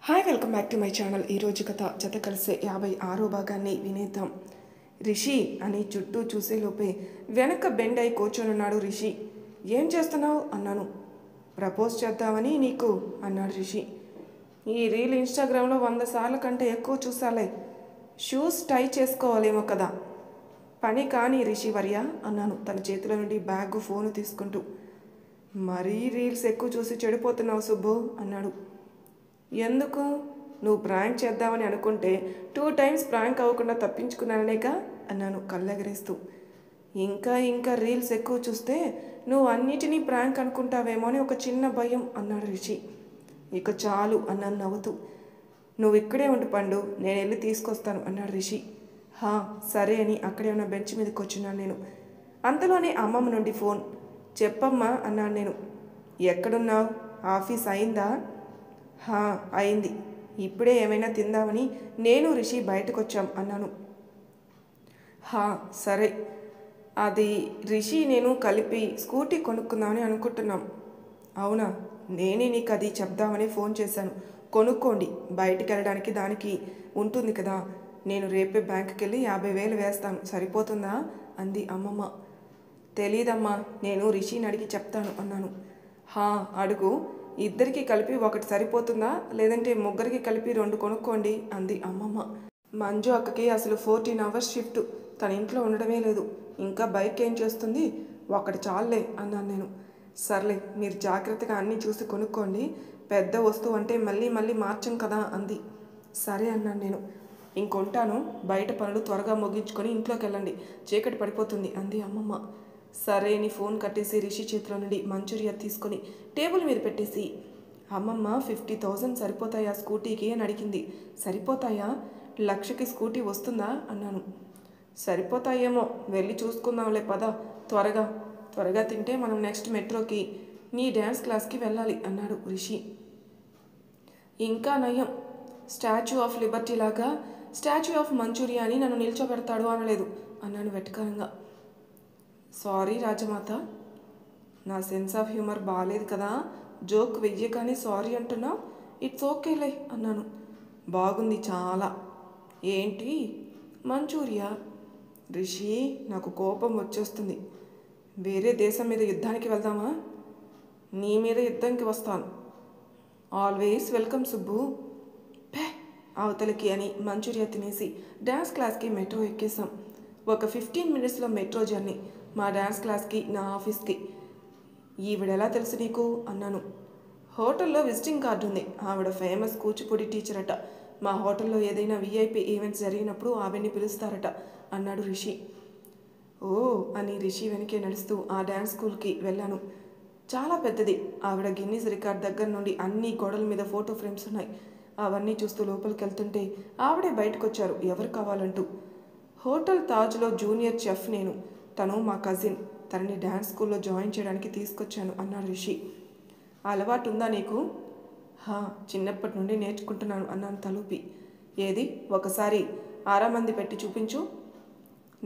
Hi welcome back to my channel. ఈరోజు కథ జత కలిసే 56వ భాగాన్ని వినేద్దాం. రిషి అని చుట్టూ చూసేలోపే వెనక బెండ్ అయి కూర్చొనున్నాడు రిషి. ఏం చేస్తున్నావు అన్నాను. ప్రపోజ్ చేద్దామని నీకు అన్నాడు రిషి. ఈ రీల్ ఇన్స్టాగ్రామ్లో 100 సార్ల కంటే ఎక్కువ చూసాలే. షూస్ టై చేసుకోవాలేమో కదా. పని కానీ రిషి వర్య అన్నాను తన చేతిలో నుండి బ్యాగ్ ఫోను తీసుకుంటూ. మరీ రీల్స్ ఎక్కువ చూసి చెడిపోతున్నావు సుబ్బు అన్నాడు. ఎందుకు? నువ్వు ప్రాంక్ చేద్దామని అనుకుంటే 2 టైమ్స్ ప్రాంక్ అవ్వకుండా తప్పించుకున్నాననేక అన్నాను కళ్ళెగరేస్తూ. ఇంకా రీల్స్ ఎక్కువ చూస్తే నువ్వు అన్నిటినీ ప్రాంక్ అనుకుంటావేమో అని ఒక చిన్న భయం అన్నాడు రిషి. ఇక చాలు అన్నాను నవ్వుతూ. నువ్వు ఇక్కడే ఉండు పండు, నేను వెళ్ళి తీసుకొస్తాను అన్నాడు రిషి. సరే అని అక్కడే ఉన్న బెంచ్ మీద కూర్చున్నాను నేను. అంతలోనే అమ్మమ్మ నుండి ఫోన్. చెప్పమ్మా అన్నాను నేను. ఎక్కడున్నావు? ఆఫీస్ అయిందా? అయింది. ఇప్పుడే ఏమైనా తిందామని నేను రిషి బయటకు వచ్చాం అన్నాను. సరే. అది రిషి నేను కలిపి స్కూటీ కొనుక్కుందామని అనుకుంటున్నాం. అవునా? నేనే నీకు అది చెప్దామని ఫోన్ చేశాను. కొనుక్కోండి, బయటికి వెళ్ళడానికి దానికి ఉంటుంది కదా. నేను రేపే బ్యాంకుకి వెళ్ళి 50,000 వేస్తాను, సరిపోతుందా అంది అమ్మమ్మ. తెలీదమ్మా, నేను రిషిని అడిగి చెప్తాను అన్నాను. అడుగు. ఇద్దరికి కలిపి ఒకటి సరిపోతుందా, లేదంటే ముగ్గురికి కలిపి 2 కొనుక్కోండి అంది అమ్మమ్మ. మంజు అక్కకి అసలు 14 hours షిఫ్ట్, తన ఇంట్లో ఉండడమే లేదు. ఇంకా బైక్ ఏం చేస్తుంది? ఒకటి చాలులే అన్నాను నేను. సర్లే, మీరు జాగ్రత్తగా అన్నీ చూసి కొనుక్కోండి. పెద్ద వస్తువు అంటే మళ్ళీ మార్చం కదా అంది. సరే అన్నాను నేను. ఇంకొంటాను, బయట పనులు త్వరగా ముగించుకొని ఇంట్లోకి వెళ్ళండి, చీకటి పడిపోతుంది అంది అమ్మమ్మ. సరే అని ఫోన్ కట్టేసి రిషి చేతిలో నుండి మంచూరియా తీసుకొని టేబుల్ మీద పెట్టేసి, అమ్మమ్మ 50,000 సరిపోతాయా స్కూటీకి అని అడిగింది. సరిపోతాయా? 1,00,000కి స్కూటీ వస్తుందా అన్నాను. సరిపోతాయేమో, వెళ్ళి చూసుకుందాంలే పద. త్వరగా తింటే మనం నెక్స్ట్ మెట్రోకి నీ డ్యాన్స్ క్లాస్కి వెళ్ళాలి అన్నాడు రిషి. ఇంకా నయం, స్టాచ్యూ ఆఫ్ లిబర్టీ లాగా స్టాచ్యూ ఆఫ్ మంచూరియా అని నన్ను నిల్చోబెడతాడు అనలేదు అన్నాను వెటకారంగా. సారీ రాజమాత, నా సెన్స్ ఆఫ్ హ్యూమర్ బాగాలేదు కదా. జోక్ వెయ్యగానే సారీ అంటున్నా. ఇట్స్ ఓకేలే అన్నాను. బాగుంది చాలా. ఏంటి? మంచూరియా. రిషి, నాకు కోపం వచ్చేస్తుంది. వేరే దేశం మీద యుద్ధానికి వెళ్దామా? నీ మీద యుద్ధానికి వస్తాను. Always welcome Subbu. అవతలికి అని మంచూరియా తినేసి డ్యాన్స్ క్లాస్కి మెట్రో ఎక్కేసాం. ఒక 15 minutesలో మెట్రో జర్నీ మా డ్యాన్స్ క్లాస్కి, నా ఆఫీస్కి. ఈవిడెలా తెలుసు నీకు అన్నాను. హోటల్లో విజిటింగ్ కార్డు ఉంది. ఆవిడ ఫేమస్ కూచిపూడి టీచర్ అట. మా హోటల్లో ఏదైనా VIP ఈవెంట్స్ జరిగినప్పుడు ఆవిడ్ని పిలుస్తారట అన్నాడు రిషి. ఓ అని రిషి వెనకే నడుస్తూ ఆ డ్యాన్స్ స్కూల్కి వెళ్ళాను. చాలా పెద్దది. ఆవిడ గిన్నీస్ రికార్డ్ దగ్గర నుండి అన్ని గోడల మీద ఫోటో ఫ్రేమ్స్ ఉన్నాయి. అవన్నీ చూస్తూ లోపలికి వెళ్తుంటే ఆవిడే బయటకు వచ్చారు ఎవరు కావాలంటూ. హోటల్ తాజ్లో జూనియర్ చెఫ్ నేను. తను మా కజిన్. తనని డ్యాన్స్ స్కూల్లో జాయిన్ చేయడానికి తీసుకొచ్చాను అన్నాడు రిషి. అలవాటు ఉందా నీకు? చిన్నప్పటి నుండి నేర్చుకుంటున్నాను అన్నాను తలూపి. ఏది ఒకసారి ఆరామంది పెట్టి చూపించు.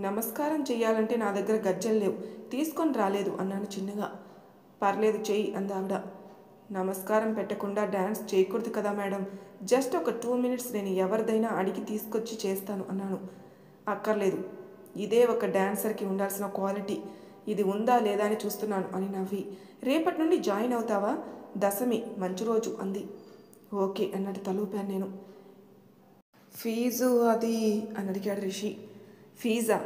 నమస్కారం చెయ్యాలంటే నా దగ్గర గజ్జలు లేవు, తీసుకొని రాలేదు అన్నాను చిన్నగా. పర్లేదు చెయ్యి అందావిడ. నమస్కారం పెట్టకుండా డ్యాన్స్ చేయకూడదు కదా మేడం. జస్ట్ ఒక 2 minutes నేను ఎవరిదైనా అడిగి తీసుకొచ్చి చేస్తాను అన్నాను. అక్కర్లేదు, ఇదే ఒక డాన్సర్కి ఉండాల్సిన క్వాలిటీ. ఇది ఉందా లేదా అని చూస్తున్నాను అని నవ్వి, రేపటి నుండి జాయిన్ అవుతావా? దశమి మంచి రోజు అంది. ఓకే అన్నట్టు తలూపాను నేను. ఫీజు అది అని అడిగాడు రిషి. ఫీజా?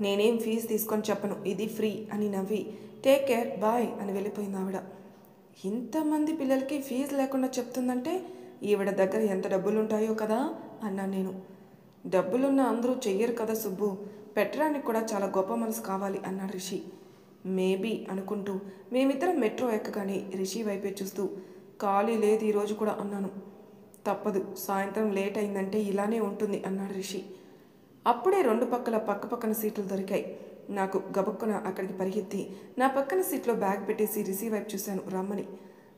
నేనేం ఫీజు తీసుకొని చెప్పను, ఇది ఫ్రీ అని నవ్వి టేక్ కేర్ బాయ్ అని వెళ్ళిపోయింది ఆవిడ. ఇంతమంది పిల్లలకి ఫీజు లేకుండా చెప్తుందంటే ఈవిడ దగ్గర ఎంత డబ్బులుంటాయో కదా అన్నాను నేను. డబ్బులున్న అందరూ చెయ్యరు కదా సుబ్బు, పెట్టడానికి కూడా చాలా గొప్ప మనసు కావాలి అన్నాడు రిషి. మేబీ అనుకుంటూ మేమిద్దరం మెట్రో ఎక్కగానే రిషి వైపే చూస్తూ, ఖాళీ లేదు ఈరోజు కూడా అన్నాను. తప్పదు, సాయంత్రం లేట్ అయిందంటే ఇలానే ఉంటుంది అన్నాడు రిషి. అప్పుడే 2 పక్కల పక్కపక్కన సీట్లు దొరికాయి. నాకు గబక్కున అక్కడికి పరిగెత్తి నా పక్కన సీట్లో బ్యాగ్ పెట్టేసి రిషి వైపు చూశాను రమ్మని.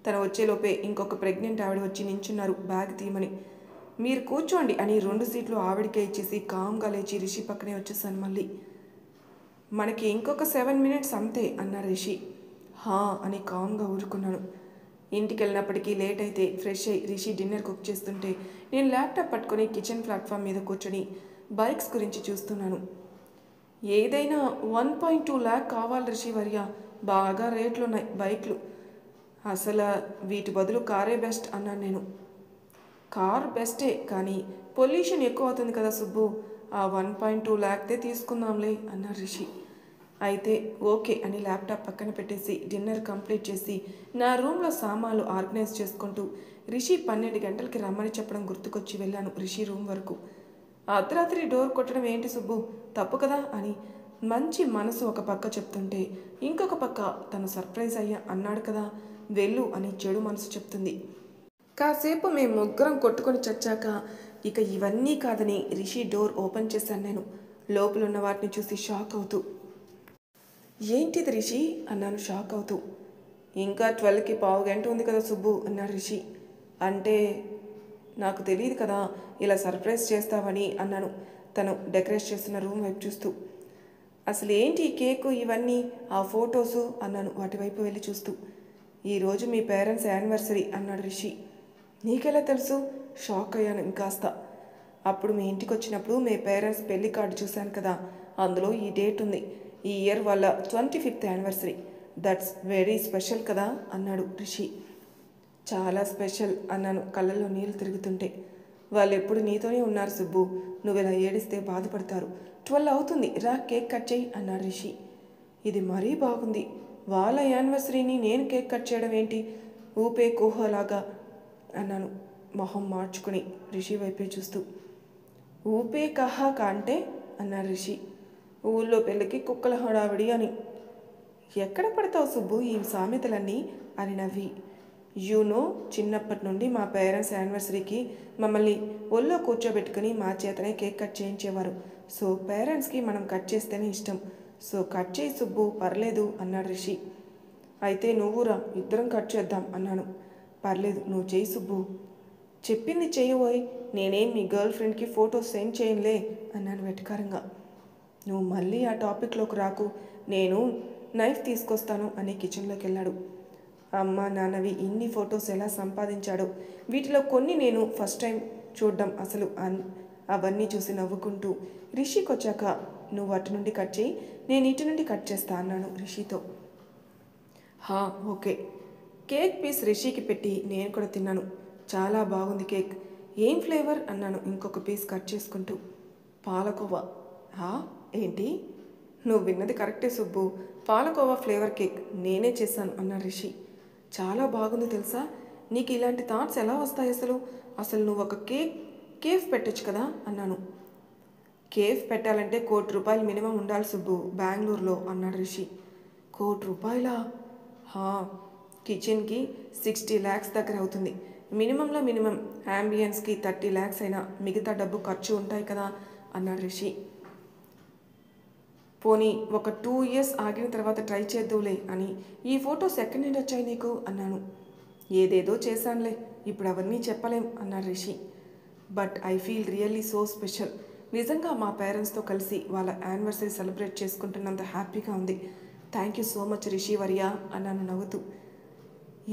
తను వచ్చేలోపే ఇంకొక ప్రెగ్నెంట్ ఆవిడ వచ్చి నించున్నారు బ్యాగ్ తీయమని. మీరు కూర్చోండి అని 2 సీట్లు ఆవిడకే ఇచ్చేసి కామ్గా లేచి రిషి పక్కనే వచ్చేసాను మళ్ళీ. మనకి ఇంకొక 7 minutes అంతే అన్నాడు రిషి. అని కామ్గా ఊరుకున్నాను. ఇంటికి వెళ్ళినప్పటికీ లేట్ అయితే ఫ్రెష్ అయ్యి రిషి డిన్నర్ కుక్ చేస్తుంటే నేను ల్యాప్టాప్ పట్టుకొని కిచెన్ ప్లాట్ఫామ్ మీద కూర్చొని బైక్స్ గురించి చూస్తున్నాను. ఏదైనా 1.2 lakh కావాలి రిషి వర్య, బాగా రేట్లు ఉన్నాయి బైక్లు, అసలు వీటి బదులు కారే బెస్ట్ అన్నాను నేను. కార్ బెస్టే కానీ పొల్యూషన్ ఎక్కువ అవుతుంది కదా సుబ్బు, ఆ 1.2 lakh తీసుకుందాంలే అన్నారు రిషి. అయితే ఓకే అని ల్యాప్టాప్ పక్కన పెట్టేసి డిన్నర్ కంప్లీట్ చేసి నా రూమ్లో సామాన్లు ఆర్గనైజ్ చేసుకుంటూ రిషి 12 గంటలకి రమ్మని చెప్పడం గుర్తుకొచ్చి వెళ్ళాను రిషి రూమ్ వరకు. అర్ధరాత్రి డోర్ కొట్టడం ఏంటి సుబ్బు, తప్పు కదా అని మంచి మనసు ఒక పక్క చెప్తుంటే ఇంకొక పక్క తను సర్ప్రైజ్ అయ్యా అన్నాడు కదా వెళ్ళు అని చెడు మనసు చెప్తుంది. కాసేపు మేము ముగ్గురం కొట్టుకొని చచ్చాక ఇక ఇవన్నీ కాదని రిషి డోర్ ఓపెన్ చేశాను నేను, లోపల ఉన్న వాటిని చూసి షాక్ అవుతూ. ఏంటిది రిషి అన్నాను షాక్ అవుతూ. ఇంకా 12కి పావు గంట ఉంది కదా సుబ్బు అన్నాడు రిషి. అంటే నాకు తెలియదు కదా ఇలా సర్ప్రైజ్ చేస్తావని అన్నాను తను డెకరేట్ చేస్తున్న రూమ్ వైపు చూస్తూ. అసలు ఏంటి ఈ కేకు ఇవన్నీ, ఆ ఫొటోసు అన్నాను వాటి వైపు వెళ్ళి చూస్తూ. ఈరోజు మీ పేరెంట్స్ యానివర్సరీ అన్నాడు రిషి. నీకెలా తెలుసు, షాక్ అయ్యాను ఇంకాస్త. అప్పుడు మీ ఇంటికి వచ్చినప్పుడు మీ పేరెంట్స్ పెళ్లి కార్డు చూశాను కదా, అందులో ఈ డేట్ ఉంది, ఈ ఇయర్ వాళ్ళ 25th anniversary, that's very special కదా అన్నాడు రిషి. చాలా స్పెషల్ అన్నాను కళ్ళల్లో నీళ్ళు తిరుగుతుంటే. వాళ్ళు ఎప్పుడు నీతోనే ఉన్నారు సుబ్బు, నువ్వు ఇలా ఏడిస్తే బాధపడతారు, 12 అవుతుంది రా కేక్ కట్ చేయి అన్నాడు రిషి. ఇది మరీ బాగుంది, వాళ్ళ యానివర్సరీని నేను కేక్ కట్ చేయడం ఏంటి, ఊపే కోహలాగా అన్నాను మొహం మార్చుకుని రిషి వైపే చూస్తూ. ఊపే కహా కాంటే అన్నాడు రిషి. ఊళ్ళో పెళ్ళికి కుక్కల హడావిడి అని. ఎక్కడ పడతావు సుబ్బు ఈ సామెతలన్నీ అని నవ్వి. యూనో చిన్నప్పటి నుండి మా పేరెంట్స్ యానివర్సరీకి మమ్మల్ని ఒళ్ళో కూర్చోబెట్టుకుని మా చేతనే కేక్ కట్ చేయించేవారు, సో పేరెంట్స్కి మనం కట్ చేస్తేనే ఇష్టం, సో కట్ చేయి సుబ్బు పర్లేదు అన్నాడు రిషి. అయితే నువ్వురా ఇద్దరం కట్ చేద్దాం అన్నాను. పర్లేదు నువ్వు చేయి సుబ్బు. చెప్పింది చేయబోయ్, నేనేం మీ గర్ల్ ఫ్రెండ్కి ఫోటోస్ సెండ్ చేయనులే అన్నాను వెటకారంగా. నువ్వు మళ్ళీ ఆ టాపిక్లోకి రాకు, నేను నైఫ్ తీసుకొస్తాను అని కిచెన్లోకి వెళ్ళాడు. అమ్మ నాన్నవి ఇన్ని ఫొటోస్ ఎలా సంపాదించాడో, వీటిలో కొన్ని నేను ఫస్ట్ టైం చూడడం అసలు అవన్నీ చూసి నవ్వుకుంటూ రిషికి వచ్చాక నువ్వు అటు నుండి కట్ చేయి, నేను ఇటు నుండి కట్ చేస్తా అన్నాను రిషితో. హా ఓకే. కేక్ పీస్ రిషికి పెట్టి నేను కూడా తిన్నాను. చాలా బాగుంది కేక్, ఏం ఫ్లేవర్ అన్నాను ఇంకొక పీస్ కట్ చేసుకుంటూ. పాలకోవా. హా ఏంటి, నువ్వు విన్నది కరెక్టే సుబ్బు, పాలకోవా ఫ్లేవర్ కేక్ నేనే చేశాను అన్నాడు రిషి. చాలా బాగుంది తెలుసా, నీకు ఇలాంటి థాట్స్ ఎలా వస్తాయి అసలు, అసలు నువ్వు ఒక కేఫ్ పెట్టచ్చు కదా అన్నాను. కేఫ్ పెట్టాలంటే ₹1,00,00,000 మినిమం ఉండాలి సుబ్బు బెంగళూరులో అన్నాడు రిషి. ₹1,00,00,000? హా, కిచెన్కి 60 lakhs దగ్గర అవుతుంది, మినిమంలో మినిమం అంబియన్స్కి 30 lakhs అయినా మిగతా డబ్బు ఖర్చు ఉంటాయి కదా అన్నాడు రిషి. పోనీ ఒక 2 years ఆగిన తర్వాత ట్రై చేద్దువులే అని. ఈ ఫొటోస్ ఎక్కడి నుండి వచ్చాయి నీకు అన్నాను. ఏదేదో చేశానులే, ఇప్పుడు అవన్నీ చెప్పలేం అన్నాడు Rishi. But I feel really so special, నిజంగా మా పేరెంట్స్తో కలిసి వాళ్ళ యానివర్సరీ సెలబ్రేట్ చేసుకుంటున్నంత హ్యాపీగా ఉంది. Thank you so much Rishi వర్య అన్నాను నవ్వుతూ.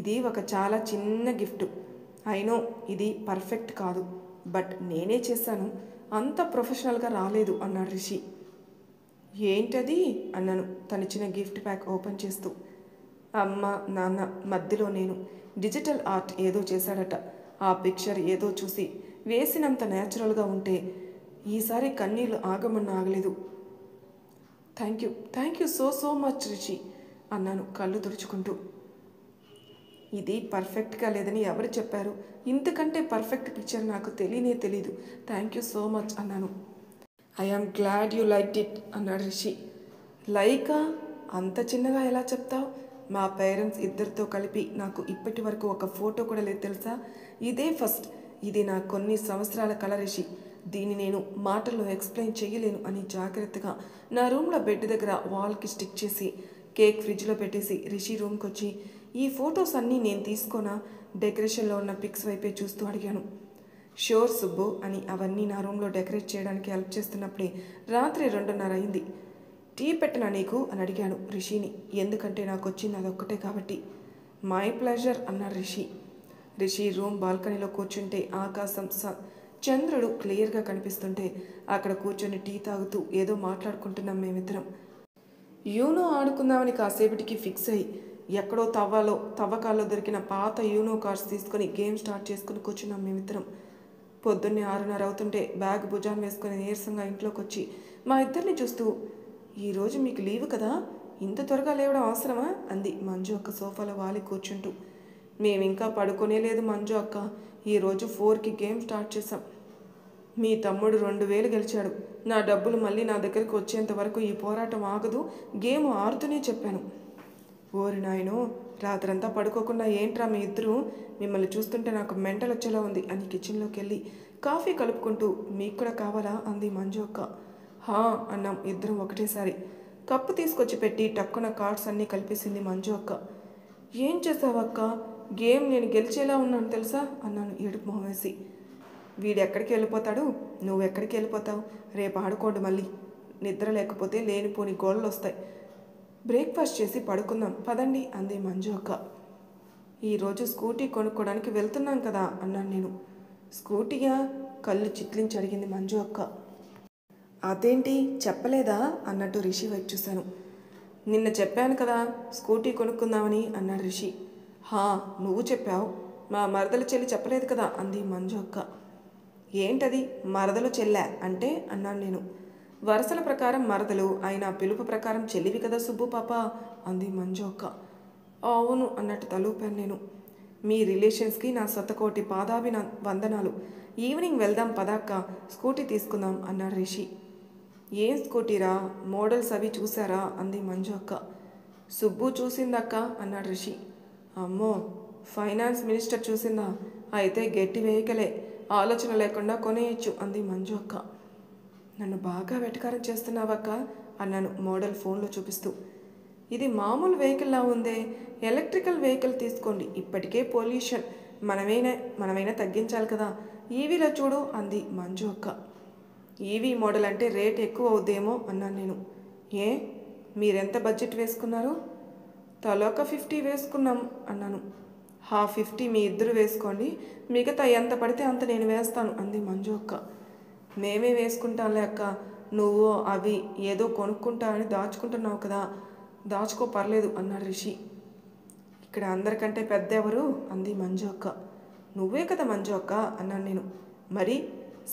ఇది ఒక చాలా చిన్న గిఫ్ట్, అయినో ఇది పర్ఫెక్ట్ కాదు, బట్ నేనే చేశాను, అంత ప్రొఫెషనల్గా రాలేదు అన్నాడు రిషి. ఏంటది అన్నాను తనిచ్చిన గిఫ్ట్ ప్యాక్ ఓపెన్ చేస్తూ. అమ్మ నాన్న మధ్యలో నేను, డిజిటల్ ఆర్ట్ ఏదో చేశాడట, ఆ పిక్చర్ ఏదో చూసి వేసినంత న్యాచురల్గా ఉంటే ఈసారి కన్నీళ్ళు ఆగమన్నా ఆగలేదు. Thank you so much Rishi అన్నాను కళ్ళు తుడుచుకుంటూ. ఇది పర్ఫెక్ట్గా లేదని ఎవరు చెప్పారు, ఇంతకంటే పర్ఫెక్ట్ పిక్చర్ నాకు తెలీదు, థ్యాంక్ యూ సో మచ్ అన్నాను. I am glad you liked it అన్నాడు రిషి. లైకా, అంత చిన్నగా ఎలా చెప్తావు, మా పేరెంట్స్ ఇద్దరితో కలిపి నాకు ఇప్పటి వరకు ఒక ఫోటో కూడా లేదు తెలుసా, ఇదే ఫస్ట్, ఇది నా కొన్ని సంవత్సరాల కల రిషి, దీన్ని నేను మాటల్లో ఎక్స్ప్లెయిన్ చేయలేను అని జాగ్రత్తగా నా రూమ్లో బెడ్ దగ్గర వాల్కి స్టిక్ చేసి కేక్ ఫ్రిడ్జ్లో పెట్టేసి రిషి రూమ్కి వచ్చి ఈ ఫొటోస్ అన్నీ నేను తీసుకోనా, డెకరేషన్లో ఉన్న పిక్స్ వైపే చూస్తూ అడిగాను. షూర్ సుబ్బు అని అవన్నీ నా రూమ్లో డెకరేట్ చేయడానికి హెల్ప్ చేస్తున్నప్పుడే రాత్రి 2:30 అయింది. టీ పెట్టనా నీకు అని అడిగాను రిషిని, ఎందుకంటే నాకు వచ్చింది అదొక్కటే కాబట్టి. మై ప్లెజర్ అన్నాడు రిషి. రిషి రూమ్ బాల్కనీలో కూర్చుంటే ఆకాశం చంద్రుడు క్లియర్గా కనిపిస్తుంటే అక్కడ కూర్చొని టీ తాగుతూ ఏదో మాట్లాడుకుంటున్నాం మేమిద్దరం. యూనో ఆడుకుందామని కాసేపటికి ఫిక్స్ అయ్యి ఎక్కడో తవ్వకాల్లో దొరికిన పాత యూనో కార్డ్స్ తీసుకొని గేమ్ స్టార్ట్ చేసుకుని కూర్చున్నాం మేమిద్దరం. పొద్దున్నే 6:30 అవుతుంటే బ్యాగ్ భుజాన్ని వేసుకుని నీరసంగా ఇంట్లోకి వచ్చి మా ఇద్దరిని చూస్తూ, ఈరోజు మీకు లీవు కదా, ఇంత త్వరగా లేవడం అవసరమా అంది మంజు అక్క సోఫాలో వాలి కూర్చుంటూ. మేమింకా పడుకునే లేదు మంజు అక్క, ఈరోజు 4కి గేమ్ స్టార్ట్ చేశాం. మీ తమ్ముడు 2000 గెలిచాడు. నా డబ్బులు మళ్ళీ నా దగ్గరికి వచ్చేంత వరకు ఈ పోరాటం ఆగదు, గేమ్ ఆడుతూనే చెప్పాను. ఓరి నాయనో, రాత్రంతా పడుకోకుండా ఏంట్రా మీ ఇద్దరు, మిమ్మల్ని చూస్తుంటే నాకు మెంటల్ వచ్చేలా ఉంది అని కిచెన్లోకి వెళ్ళి కాఫీ కలుపుకుంటూ, మీకు కూడా కావాలా అంది మంజు అక్క. హా అన్నాం ఇద్దరం ఒకటేసారి. కప్పు తీసుకొచ్చి పెట్టి టక్కున కార్డ్స్ అన్నీ కలిపేసింది మంజు అక్క. ఏం చేసావక్క, గేమ్ నేను గెలిచేలా ఉన్నాను తెలుసా అన్నాను ఏడుపు మొహం వేసి. వీడెక్కడికి వెళ్ళిపోతాడు, నువ్వెక్కడికి వెళ్ళిపోతావు, రేపు ఆడుకోండి మళ్ళీ, నిద్ర లేకపోతే లేనిపోని గోళ్ళు వస్తాయి, బ్రేక్ఫాస్ట్ చేసి పడుకుందాం పదండి అంది మంజు అక్క. ఈరోజు స్కూటీ కొనుక్కోవడానికి వెళ్తున్నాం కదా అన్నాను నేను. స్కూటీగా కళ్ళు చిట్లించి అడిగింది మంజు అక్క. అదేంటి చెప్పలేదా అన్నట్టు రిషి వైపు చూశాను. నిన్న చెప్పాను కదా స్కూటీ కొనుక్కుందామని అన్నాడు రిషి. హా నువ్వు చెప్పావు, మా మరదలు చెల్లి చెప్పలేదు కదా అంది మంజు అక్క. ఏంటది మరదలు చెల్లె అంటే అన్నాను నేను. వరుసల ప్రకారం మరదలు, అయినా పిలుపు ప్రకారం చెల్లివి కదా సుబ్బు పాప అంది మంజు అక్క. అవును అన్నట్టు తలూపాను నేను. మీ రిలేషన్స్కి నా శతకోటి వందనాలు. ఈవినింగ్ వెళ్దాం పదాక్క, స్కూటీ తీసుకుందాం అన్నాడు రిషి. ఏం స్కూటీరా, మోడల్స్ అవి చూసారా అంది మంజు అక్క. సుబ్బు చూసిందక్క అన్నాడు రిషి. అమ్మో, ఫైనాన్స్ మినిస్టర్ చూసిందా, అయితే గట్టి వెహికలే, ఆలోచన లేకుండా కొనేయచ్చు అంది మంజు అక్క. నన్ను బాగా వెటకారం చేస్తున్నావక్క అన్నాను మోడల్ ఫోన్లో చూపిస్తూ. ఇది మామూలు వెహికల్లా ఉందే, ఎలక్ట్రికల్ వెహికల్ తీసుకోండి, ఇప్పటికే పొల్యూషన్ మనమైనా తగ్గించాలి కదా, ఈవీలో చూడు అంది మంజు అక్క. ఈవీ మోడల్ అంటే రేట్ ఎక్కువ అవుద్దేమో అన్నాను నేను. ఏ మీరెంత బడ్జెట్ వేసుకున్నారు? తలోక 50 వేసుకున్నాం అన్నాను. 50 మీ ఇద్దరు వేసుకోండి, మిగతా ఎంత పడితే అంత నేను వేస్తాను అంది మంజు అక్క. మేమే వేసుకుంటాంలే అక్క, నువ్వు అవి ఏదో కొనుక్కుంటానని దాచుకుంటున్నావు కదా, దాచుకో పర్లేదు అన్నాడు రిషి. ఇక్కడ అందరికంటే పెద్ద ఎవరు అంది మంజు అక్క. నువ్వే కదా మంజు అక్క అన్నాను నేను. మరి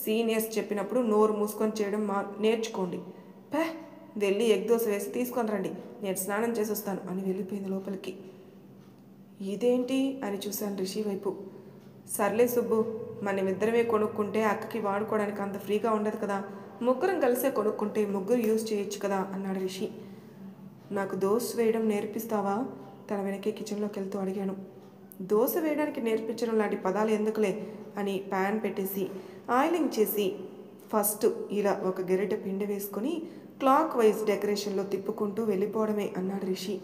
సీనియర్స్ చెప్పినప్పుడు నోరు మూసుకొని చేయడం నేర్చుకోండి. వెళ్ళి ఎగ్ దోశ వేసి తీసుకొని రండి, నేను స్నానం చేసి వస్తాను అని వెళ్ళిపోయింది లోపలికి. ఇదేంటి అని చూశాను రిషి వైపు. సర్లే సుబ్బు, మనమిద్దరమే కొనుక్కుంటే అక్కకి వాడుకోవడానికి అంత ఫ్రీగా ఉండదు కదా, ముగ్గురం కలిసే కొనుక్కుంటే ముగ్గురు యూజ్ చేయొచ్చు కదా అన్నాడు రిషి. నాకు దోశ వేయడం నేర్పిస్తావా తన వెనకే కిచెన్లోకి వెళ్తూ అడిగాను. దోశ వేయడానికి నేర్పించడం లాంటి పదాలు ఎందుకులే అని ప్యాన్ పెట్టేసి ఆయిలింగ్ చేసి ఫస్ట్ ఇలా ఒక గెరిట పిండి వేసుకొని క్లాక్ వైజ్ డెకరేషన్లో తిప్పుకుంటూ వెళ్ళిపోవడమే అన్నాడు రిషి.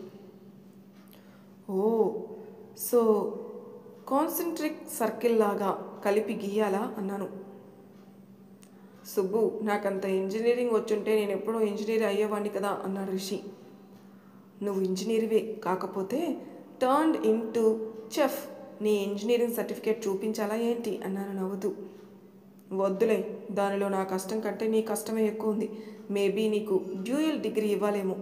ఓ, సో కాన్సెంట్రిక్ సర్కిల్ లాగా కలిపి గీయాలా అన్నాను. సుబ్బు, నాకంత ఇంజనీరింగ్ వచ్చుంటే నేను ఎప్పుడో ఇంజనీర్ అయ్యేవాడిని కదా అన్నాడు రిషి. నువ్వు ఇంజనీర్వే, కాకపోతే టర్న్డ్ ఇంటూ చెఫ్, నీ ఇంజనీరింగ్ సర్టిఫికేట్ చూపించాలా ఏంటి అన్నాను నవ్వుతూ. వద్దులే, దానిలో నా కష్టం కంటే నీ కష్టమే ఎక్కువ ఉంది, మేబీ నీకు డ్యూయల్ డిగ్రీ ఇవ్వాలేమో,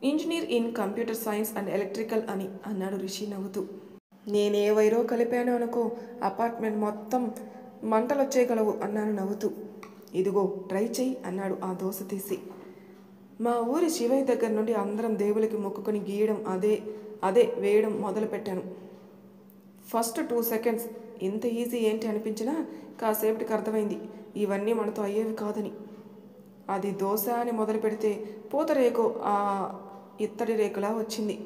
engineer in computer science and electrical అని అన్నాడు రిషి నవ్వుతూ. నేనే వైరో కలిపాను అనుకో, అపార్ట్మెంట్ మొత్తం మంటలు వచ్చేయగలవు అన్నాను నవ్వుతూ. ఇదిగో ట్రై చెయ్యి అన్నాడు ఆ దోశ తీసి. మా ఊరి శివయ్య దగ్గర నుండి అందరం దేవులకి మొక్కుకొని గీయడం అదే వేయడం మొదలుపెట్టాను. ఫస్ట్ 2 seconds ఇంత ఈజీ ఏంటి అనిపించినా కాసేపటికి అర్థమైంది ఇవన్నీ మనతో అయ్యేవి కాదని. అది దోశ అని మొదలు పెడితే పూతరేకు ఆ ఇత్తడి రేకులా వచ్చింది.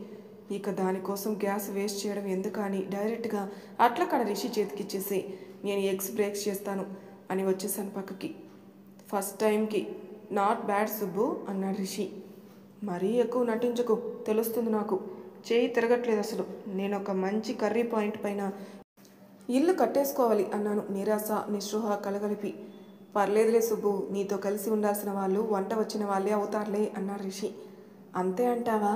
ఇక దానికోసం గ్యాస్ వేస్ట్ చేయడం ఎందుకని డైరెక్ట్గా అట్లకాడ రిషి చేతికిచ్చేసి నేను ఎగ్స్ బ్రేక్స్ చేస్తాను అని వచ్చేసాను పక్కకి. ఫస్ట్ టైంకి నాట్ బ్యాడ్ సుబ్బు అన్నాడు రిషి. మరీ ఎక్కువ నటించకు, తెలుస్తుంది నాకు, చేయి తిరగట్లేదు అసలు, నేను ఒక మంచి కర్రీ పాయింట్ పైన ఇల్లు కట్టేసుకోవాలి అన్నాను నిరాశ నిస్పృహ కలగలిపి. పర్లేదులే సుబ్బు, నీతో కలిసి ఉండాల్సిన వాళ్ళు వంట వచ్చిన వాళ్ళే అవుతారులే అన్నాడు రిషి. అంతే అంటావా?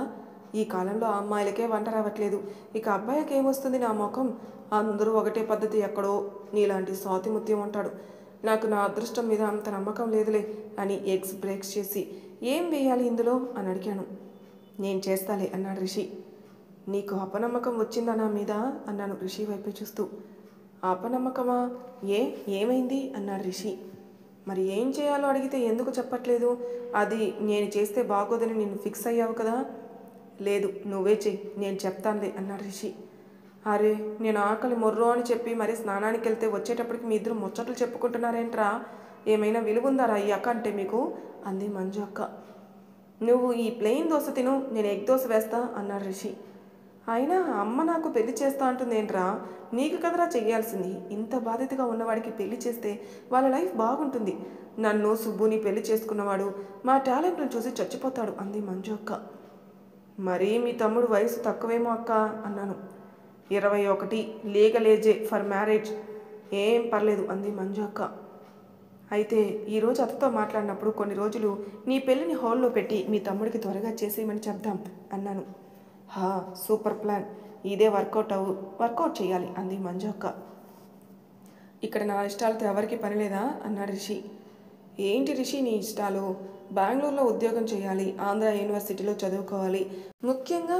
ఈ కాలంలో అమ్మాయిలకే వంట రావట్లేదు, ఇక అబ్బాయికి ఏమొస్తుంది నా ముఖం? అందరూ ఒకటే పద్ధతి, ఎక్కడో నీలాంటి స్వాతి ముత్యం ఉంటాడు. నాకు నా అదృష్టం మీద అంత నమ్మకం లేదులే అని ఎగ్స్ బ్రేక్స్ చేసి, ఏం వేయాలి ఇందులో అని అడిగాను. నేను చేస్తాలే అన్నాడు రిషి. నీకు అపనమ్మకం వచ్చిందా నా మీద అన్నాను రిషి వైపు చూస్తూ. అపనమ్మకమా? ఏమైంది అన్నాడు రిషి. మరి ఏం చేయాలో అడిగితే ఎందుకు చెప్పట్లేదు? అది నేను చేస్తే బాగోదని నిన్ను ఫిక్స్ అయ్యావు కదా. లేదు, నువ్వే చెయ్యి, నేను చెప్తానులే అన్నాడు రిషి. అరే, నేను ఆకలి మొర్రో అని చెప్పి మరి స్నానానికి వెళ్తే వచ్చేటప్పటికి మీ ఇద్దరు ముచ్చట్లు చెప్పుకుంటున్నారేంట్రా? ఏమైనా విలువ ఉందారా ఈ అక్క అంటే మీకు అంది మంజు అక్క. నువ్వు ఈ ప్లెయిన్ దోశ తిను, నేను ఎగ్ దోశ వేస్తా అన్నాడు రిషి. అయినా అమ్మ నాకు పెళ్లి చేస్తా అంటుందేంట్రా? నీకు కదరా చెయ్యాల్సింది. ఇంత బాధ్యతగా ఉన్నవాడికి పెళ్లి చేస్తే వాళ్ళ లైఫ్ బాగుంటుంది. నన్ను సుబ్బుని పెళ్లి చేసుకున్నవాడు మా టాలెంట్ను చూసి చచ్చిపోతాడు అంది మంజు అక్క. మరీ మీ తమ్ముడు వయసు తక్కువేమో అక్క అన్నాను. 21, లీగల్ ఏజే ఫర్ మ్యారేజ్. ఏం పర్లేదు అంది మంజు అక్క. అయితే ఈరోజు అతతో మాట్లాడినప్పుడు కొన్ని రోజులు నీ పెళ్ళిని హాల్లో పెట్టి మీ తమ్ముడికి త్వరగా చేసేయమని చెప్దాం అన్నాను. సూపర్ ప్లాన్, ఇదే వర్కౌట్ చేయాలి అంది మంజు అక్క. ఇక్కడ నా ఇష్టాలతో ఎవరికి పని లేదా అన్నాడు రిషి. ఏంటి రిషి నీ ఇష్టాలు? బెంగళూరులో ఉద్యోగం చేయాలి, ఆంధ్ర యూనివర్సిటీలో చదువుకోవాలి, ముఖ్యంగా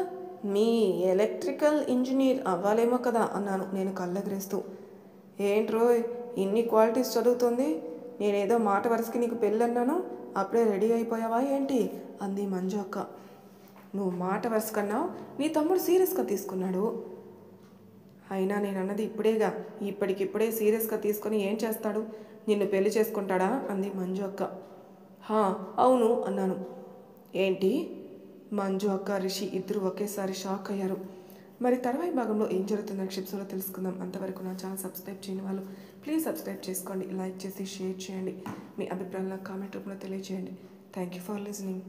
మీ ఎలక్ట్రికల్ ఇంజనీర్ అవ్వాలేమో కదా అన్నాను నేను కళ్ళెగరేస్తూ. ఏంట్రోయ్ ఇన్ని క్వాలిటీస్ చదువుతుంది, నేనేదో మాట వరుసకి నీకు పెళ్ళన్నాను, అప్పుడే రెడీ అయిపోయావా ఏంటి అంది మంజు అక్క. నువ్వు మాట వరుస కన్నావు, నీ తమ్ముడు సీరియస్గా తీసుకున్నాడు. అయినా నేను అన్నది ఇప్పుడేగా, ఇప్పటికిప్పుడే సీరియస్గా తీసుకొని ఏం చేస్తాడు? నిన్ను పెళ్లి చేసుకుంటాడా అంది మంజు అక్క. అవును అన్నాను. ఏంటి? మంజు అక్క రిషి ఇద్దరు ఒకేసారి షాక్ అయ్యారు. మరి తర్వాయి భాగంలో ఏం జరుగుతుందని క్షిప్స్లో తెలుసుకుందాం. అంతవరకు నా ఛానల్ సబ్స్క్రైబ్ చేయని వాళ్ళు ప్లీజ్ సబ్స్క్రైబ్ చేసుకోండి, లైక్ చేసి షేర్ చేయండి, మీ అభిప్రాయాలను కామెంట్ రూపంలో తెలియజేయండి. Thank you for listening.